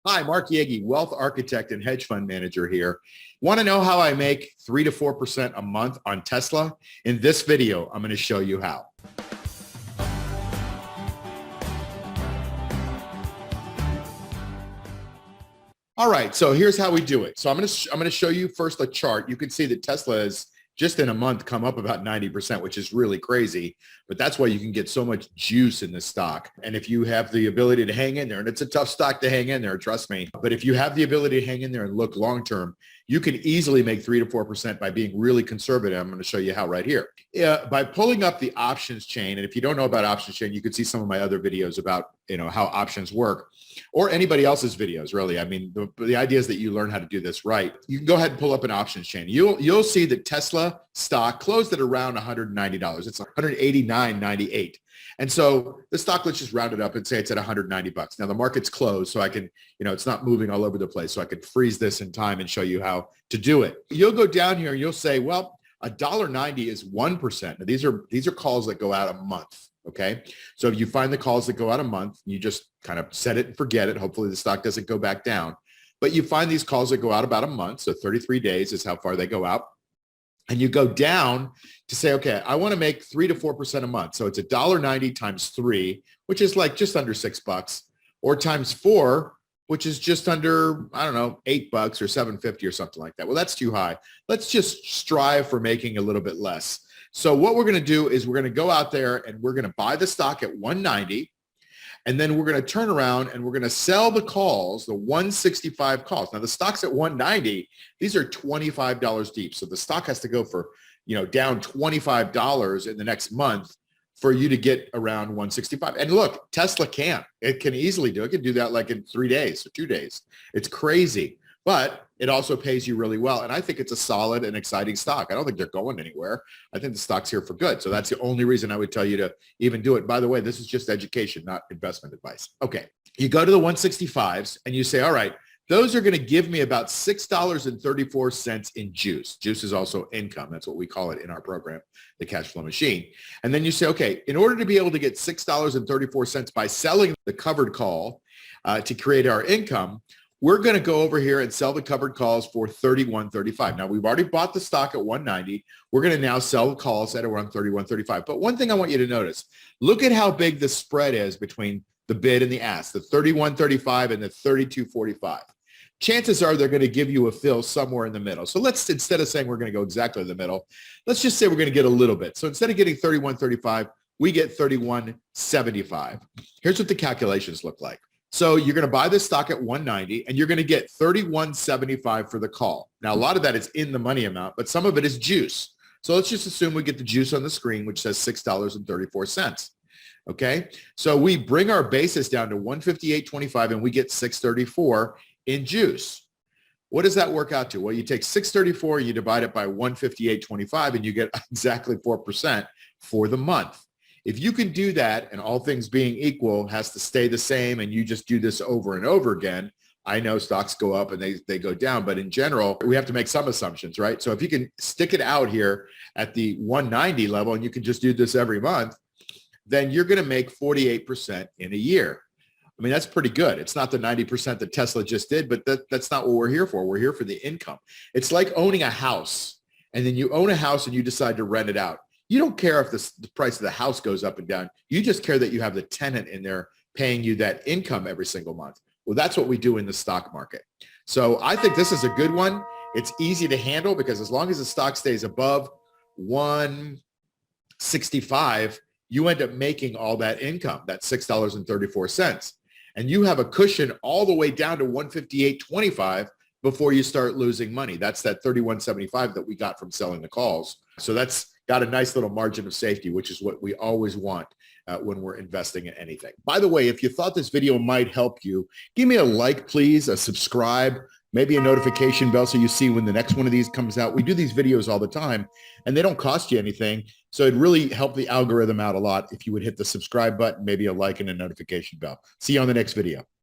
Hi, Mark Yegi, wealth architect and hedge fund manager here. Want to know how I make 3 to 4% a month on Tesla? In this video, I'm going to show you how. All right, so here's how we do it. So I'm going to show you first a chart. You can see that Tesla is just in a month come up about 90%, which is really crazy. But that's why you can get so much juice in this stock. And if you have the ability to hang in there, and it's a tough stock to hang in there, trust me. But if you have the ability to hang in there and look long-term, you can easily make 3 to 4% by being really conservative. I'm going to show you how right here. By pulling up the options chain, and if you don't know about options chain, you can see some of my other videos about how options work, or anybody else's videos, really. I mean, the idea is that you learn how to do this right. You can go ahead and pull up an options chain. You'll see that Tesla stock closed at around $190. It's $189.98. And so the stock, let's just round it up and say it's at $190. Now the market's closed, so I can, it's not moving all over the place. So I can freeze this in time and show you how to do it. You'll go down here and you'll say, well, $1.90 is 1%. Now these are calls that go out a month. Okay. So if you find the calls that go out a month, you just kind of set it and forget it. Hopefully the stock doesn't go back down, but you find these calls that go out about a month. So 33 days is how far they go out. And you go down to say, okay, I want to make 3 to 4% a month. So it's $1.90 times 3, which is like just under $6, or times 4, which is just under, I don't know, $8 or $7.50 or something like that. Well, that's too high. Let's just strive for making a little bit less. So what we're going to do is we're going to go out there and we're going to buy the stock at 190. And then we're going to turn around and we're going to sell the calls, the 165 calls. Now the stock's at 190. These are $25 deep. So the stock has to go for, down $25 in the next month for you to get around 165. And look, Tesla can't. It can easily do it. It can do that like in 3 days or 2 days. It's crazy. But it also pays you really well. And I think it's a solid and exciting stock. I don't think they're going anywhere. I think the stock's here for good. So that's the only reason I would tell you to even do it. By the way, this is just education, not investment advice. Okay. You go to the 165s and you say, all right, those are going to give me about $6.34 in juice. Juice is also income. That's what we call it in our program, the cash flow machine. And then you say, okay, in order to be able to get $6.34 by selling the covered call to create our income, we're going to go over here and sell the covered calls for $31.35. Now, we've already bought the stock at 190. We're going to now sell the calls at around $31.35. But one thing I want you to notice, look at how big the spread is between the bid and the ask, the $31.35 and the $32.45. Chances are they're going to give you a fill somewhere in the middle. So let's, instead of saying we're going to go exactly in the middle, let's just say we're going to get a little bit. So instead of getting $31.35, we get $31.75. Here's what the calculations look like. So you're going to buy this stock at 190 and you're going to get $31.75 for the call. Now, a lot of that is in the money amount, but some of it is juice. So let's just assume we get the juice on the screen, which says $6.34. Okay. So we bring our basis down to 158.25 and we get 634 in juice. What does that work out to? Well, you take 634, you divide it by 158.25 and you get exactly 4% for the month. If you can do that and all things being equal has to stay the same and you just do this over and over again, I know stocks go up and they go down, but in general, we have to make some assumptions, right? So if you can stick it out here at the 190 level and you can just do this every month, then you're going to make 48% in a year. I mean, that's pretty good. It's not the 90% that Tesla just did, but that's not what we're here for. We're here for the income. It's like owning a house, and then you own a house and you decide to rent it out. You don't care if the price of the house goes up and down. You just care that you have the tenant in there paying you that income every single month. Well, that's what we do in the stock market. So I think this is a good one. It's easy to handle because as long as the stock stays above 165, you end up making all that income, that $6.34. And you have a cushion all the way down to 158.25 before you start losing money. That's that 31.75 that we got from selling the calls. So that's got a nice little margin of safety, which is what we always want when we're investing in anything. By the way, if you thought this video might help you, give me a like, please, a subscribe, maybe a notification bell so you see when the next one of these comes out. We do these videos all the time and they don't cost you anything. So it'd really help the algorithm out a lot if you would hit the subscribe button, maybe a like and a notification bell. See you on the next video.